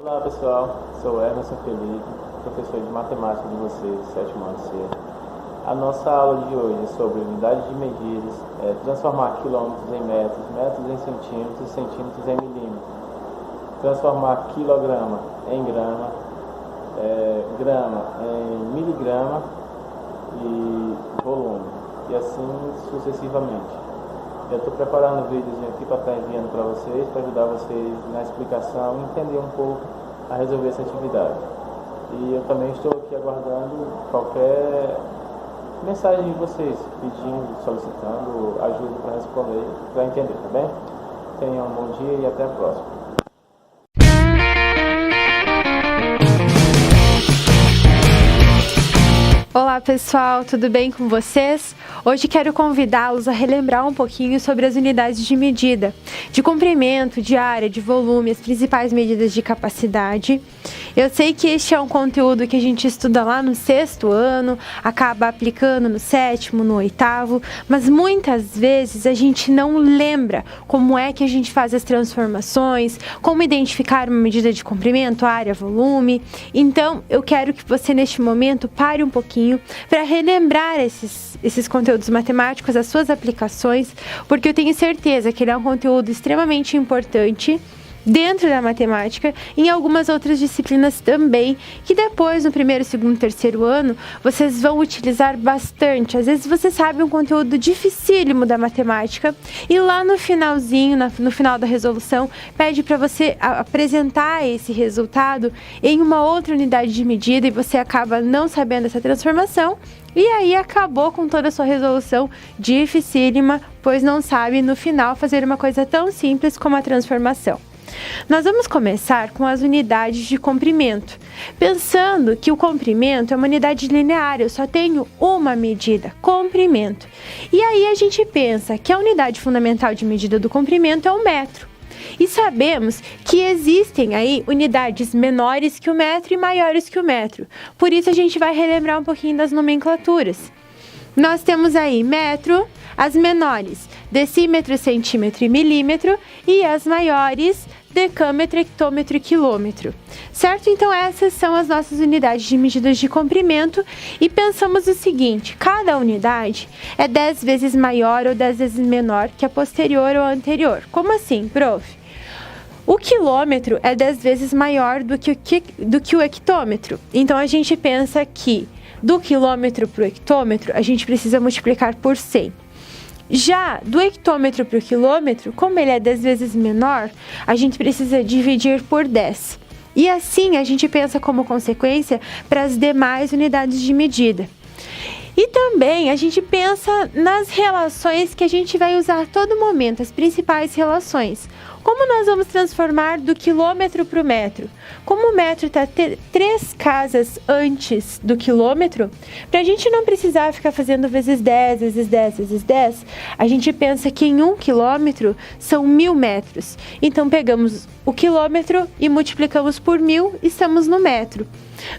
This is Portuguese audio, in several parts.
Olá pessoal, sou Emerson Felipe, professor de matemática de vocês, sétimo ano C. A nossa aula de hoje é sobre unidades de medidas, transformar quilômetros em metros, metros em centímetros, centímetros em milímetros, transformar quilograma em grama, grama em miligrama e volume, e assim sucessivamente. Eu estou preparando um vídeozinho aqui para estar enviando para vocês, para ajudar vocês na explicação e entender um pouco a resolver essa atividade. E eu também estou aqui aguardando qualquer mensagem de vocês, pedindo, solicitando ajuda para responder, para entender, tá bem? Tenham um bom dia e até a próxima. Olá pessoal, tudo bem com vocês? Hoje quero convidá-los a relembrar um pouquinho sobre as unidades de medida, de comprimento, de área, de volume, as principais medidas de capacidade. Eu sei que este é um conteúdo que a gente estuda lá no 6º ano, acaba aplicando no 7º, no 8º, mas muitas vezes a gente não lembra como é que a gente faz as transformações, como identificar uma medida de comprimento, área, volume. Então, eu quero que você neste momento pare um pouquinho para relembrar esses conteúdos matemáticos, as suas aplicações, porque eu tenho certeza que ele é um conteúdo extremamente importante dentro da matemática e em algumas outras disciplinas também, que depois, no 1º, 2º, 3º ano, vocês vão utilizar bastante. Às vezes você sabe um conteúdo dificílimo da matemática e lá no finalzinho, no final da resolução, pede para você apresentar esse resultado em uma outra unidade de medida e você acaba não sabendo essa transformação. E aí acabou com toda a sua resolução dificílima, pois não sabe no final fazer uma coisa tão simples como a transformação. Nós vamos começar com as unidades de comprimento, pensando que o comprimento é uma unidade linear, eu só tenho uma medida, comprimento. E aí a gente pensa que a unidade fundamental de medida do comprimento é o metro. E sabemos que existem aí unidades menores que o metro e maiores que o metro. Por isso a gente vai relembrar um pouquinho das nomenclaturas. Nós temos aí metro, as menores, decímetro, centímetro e milímetro, e as maiores, decâmetro, hectômetro e quilômetro. Certo? Então essas são as nossas unidades de medidas de comprimento e pensamos o seguinte: cada unidade é 10 vezes maior ou 10 vezes menor que a posterior ou a anterior. Como assim, prof? O quilômetro é 10 vezes maior do que o hectômetro. Então a gente pensa que do quilômetro para o hectômetro a gente precisa multiplicar por 100. Já do hectômetro para o quilômetro, como ele é 10 vezes menor, a gente precisa dividir por 10. E assim a gente pensa como consequência para as demais unidades de medida. E também a gente pensa nas relações que a gente vai usar a todo momento, as principais relações. Como nós vamos transformar do quilômetro para o metro? Como o metro está 3 casas antes do quilômetro, para a gente não precisar ficar fazendo vezes 10, vezes 10, vezes 10, a gente pensa que em 1 quilômetro são 1000 metros. Então pegamos o quilômetro e multiplicamos por 1000 e estamos no metro.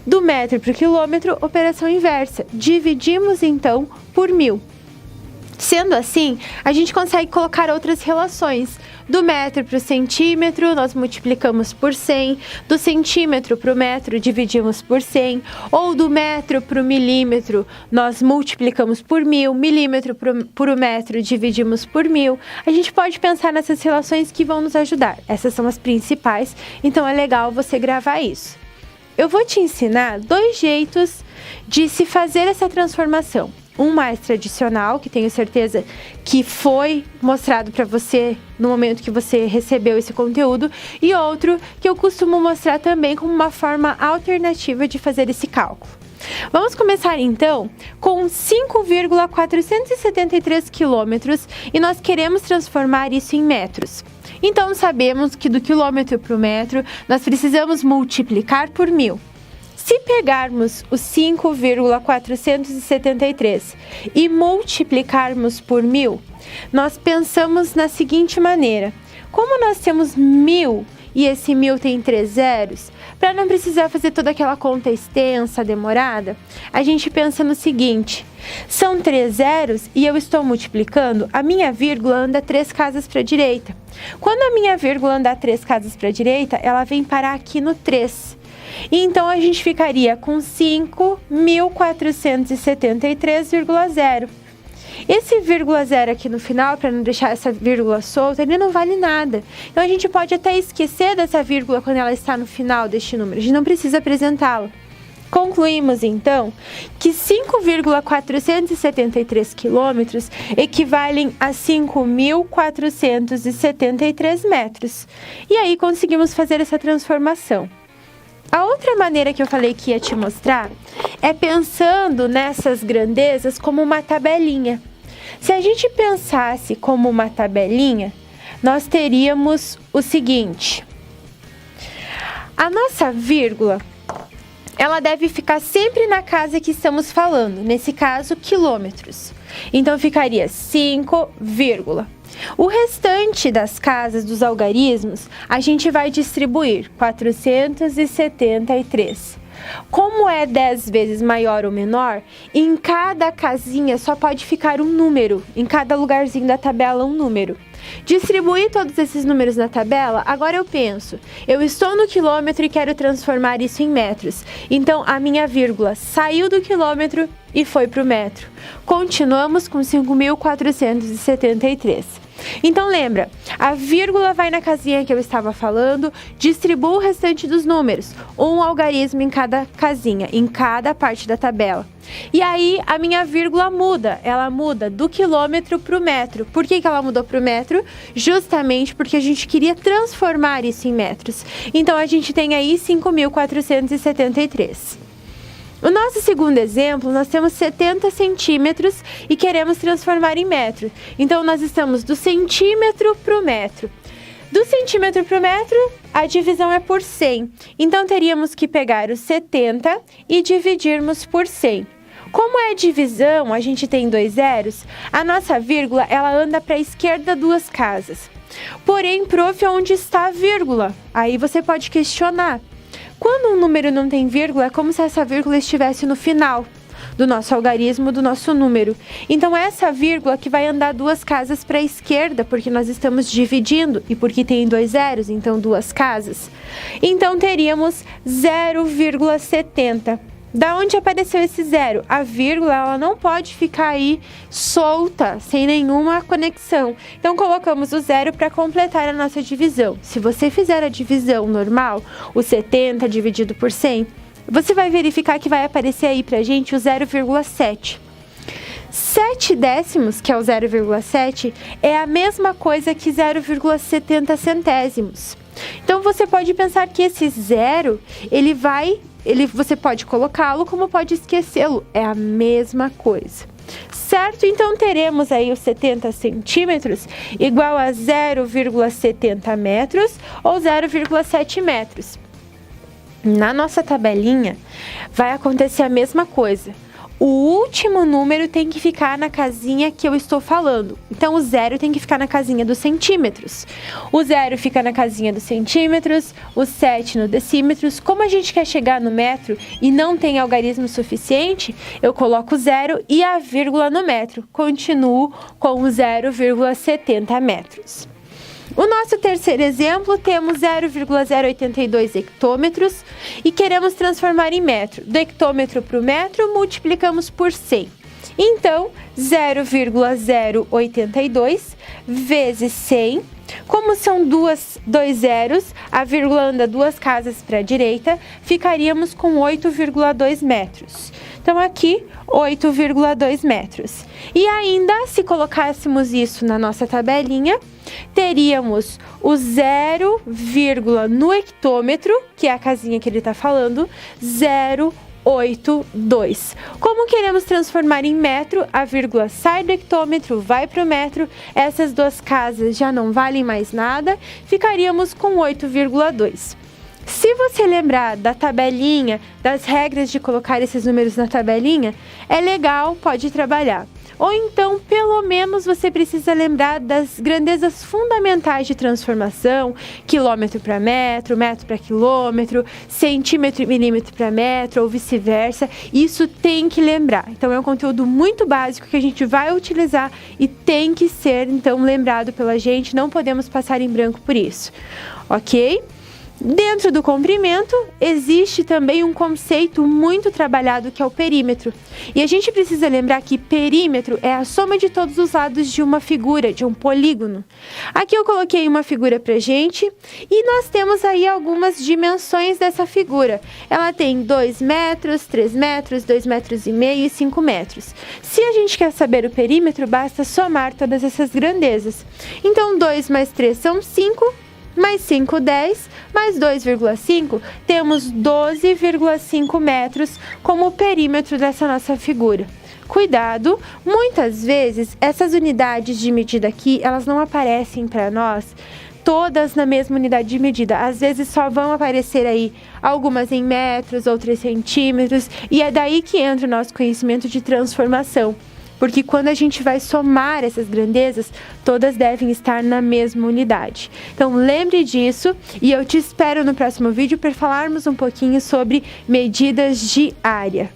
Do metro para o quilômetro, operação inversa. Dividimos então por 1000. Sendo assim, a gente consegue colocar outras relações. Do metro para o centímetro, nós multiplicamos por 100. Do centímetro para o metro, dividimos por 100. Ou do metro para o milímetro, nós multiplicamos por 1000. Milímetro por o metro, dividimos por 1000. A gente pode pensar nessas relações que vão nos ajudar. Essas são as principais, então é legal você gravar isso. Eu vou te ensinar 2 jeitos de se fazer essa transformação. Um mais tradicional, que tenho certeza que foi mostrado para você no momento que você recebeu esse conteúdo, e outro que eu costumo mostrar também como uma forma alternativa de fazer esse cálculo. Vamos começar então com 5,473 quilômetros e nós queremos transformar isso em metros. Então sabemos que do quilômetro para o metro nós precisamos multiplicar por 1000. Se pegarmos o 5,473 e multiplicarmos por 1000, nós pensamos na seguinte maneira: como nós temos 1000 e esse 1000 tem 3 zeros, para não precisar fazer toda aquela conta extensa, demorada, a gente pensa no seguinte: são 3 zeros e eu estou multiplicando, a minha vírgula anda 3 casas para a direita. Quando a minha vírgula andar 3 casas para a direita, ela vem parar aqui no 3. Então, a gente ficaria com 5.473,0. Esse vírgula zero aqui no final, para não deixar essa vírgula solta, ele não vale nada. Então, a gente pode até esquecer dessa vírgula quando ela está no final deste número. A gente não precisa apresentá-la. Concluímos, então, que 5,473 quilômetros equivalem a 5.473 metros. E aí, conseguimos fazer essa transformação. A outra maneira que eu falei que ia te mostrar é pensando nessas grandezas como uma tabelinha. Se a gente pensasse como uma tabelinha, nós teríamos o seguinte: a nossa vírgula, ela deve ficar sempre na casa que estamos falando, nesse caso, quilômetros. Então, ficaria 5, o restante das casas dos algarismos, a gente vai distribuir 473. Como é 10 vezes maior ou menor, em cada casinha só pode ficar um número, em cada lugarzinho da tabela um número. Distribuir todos esses números na tabela, agora eu penso, eu estou no quilômetro e quero transformar isso em metros. Então, a minha vírgula saiu do quilômetro e foi para o metro. Continuamos com 5.473. Então, lembra, a vírgula vai na casinha que eu estava falando, distribua o restante dos números, um algarismo em cada casinha, em cada parte da tabela. E aí, a minha vírgula muda, ela muda do quilômetro para o metro. Por que ela mudou para o metro? Justamente porque a gente queria transformar isso em metros. Então, a gente tem aí 5.473. No nosso segundo exemplo, nós temos 70 centímetros e queremos transformar em metro. Então, nós estamos do centímetro para o metro. Do centímetro para o metro, a divisão é por 100. Então, teríamos que pegar os 70 e dividirmos por 100. Como é divisão, a gente tem 2 zeros, a nossa vírgula ela anda para a esquerda 2 casas. Porém, prof, onde está a vírgula? Aí você pode questionar. Quando um número não tem vírgula, é como se essa vírgula estivesse no final do nosso algarismo, do nosso número. Então, essa vírgula que vai andar 2 casas para a esquerda, porque nós estamos dividindo, e porque tem 2 zeros, então 2 casas. Então, teríamos 0,70. Da onde apareceu esse zero? A vírgula ela não pode ficar aí solta, sem nenhuma conexão. Então, colocamos o zero para completar a nossa divisão. Se você fizer a divisão normal, o 70 dividido por 100, você vai verificar que vai aparecer aí para a gente o 0,7. 7 décimos, que é o 0,7, é a mesma coisa que 0,70 centésimos. Então, você pode pensar que esse zero, você pode colocá-lo como pode esquecê-lo. É a mesma coisa. Certo? Então, teremos aí os 70 centímetros igual a 0,70 metros ou 0,7 metros. Na nossa tabelinha, vai acontecer a mesma coisa. O último número tem que ficar na casinha que eu estou falando. Então, o zero tem que ficar na casinha dos centímetros. O zero fica na casinha dos centímetros, o 7 no decímetros. Como a gente quer chegar no metro e não tem algarismo suficiente, eu coloco o zero e a vírgula no metro. Continuo com o 0,70 metros. O nosso terceiro exemplo, temos 0,082 hectômetros e queremos transformar em metro. Do hectômetro para o metro, multiplicamos por 100. Então, 0,082 vezes 100. Como são dois zeros, a vírgula anda 2 casas para a direita, ficaríamos com 8,2 metros. Então, aqui, 8,2 metros. E ainda, se colocássemos isso na nossa tabelinha, teríamos o 0, no hectômetro, que é a casinha que ele está falando, 0,82. Como queremos transformar em metro, a vírgula sai do hectômetro, vai para o metro, essas 2 casas já não valem mais nada, ficaríamos com 8,2. Se você lembrar da tabelinha, das regras de colocar esses números na tabelinha, é legal, pode trabalhar. Ou então, pelo menos, você precisa lembrar das grandezas fundamentais de transformação, quilômetro para metro, metro para quilômetro, centímetro e milímetro para metro, ou vice-versa. Isso tem que lembrar. Então, é um conteúdo muito básico que a gente vai utilizar e tem que ser, então, lembrado pela gente. Não podemos passar em branco por isso, ok? Dentro do comprimento, existe também um conceito muito trabalhado que é o perímetro. E a gente precisa lembrar que perímetro é a soma de todos os lados de uma figura, de um polígono. Aqui eu coloquei uma figura pra gente e nós temos aí algumas dimensões dessa figura. Ela tem 2 metros, 3 metros, 2,5 metros e 5 metros. Se a gente quer saber o perímetro, basta somar todas essas grandezas. Então, 2 mais 3 são 5. Mais 5, 10, mais 2,5, temos 12,5 metros como perímetro dessa nossa figura. Cuidado, muitas vezes essas unidades de medida aqui, elas não aparecem para nós todas na mesma unidade de medida. Às vezes só vão aparecer aí algumas em metros, outras em centímetros, e é daí que entra o nosso conhecimento de transformação. Porque quando a gente vai somar essas grandezas, todas devem estar na mesma unidade. Então, lembre disso e eu te espero no próximo vídeo para falarmos um pouquinho sobre medidas de área.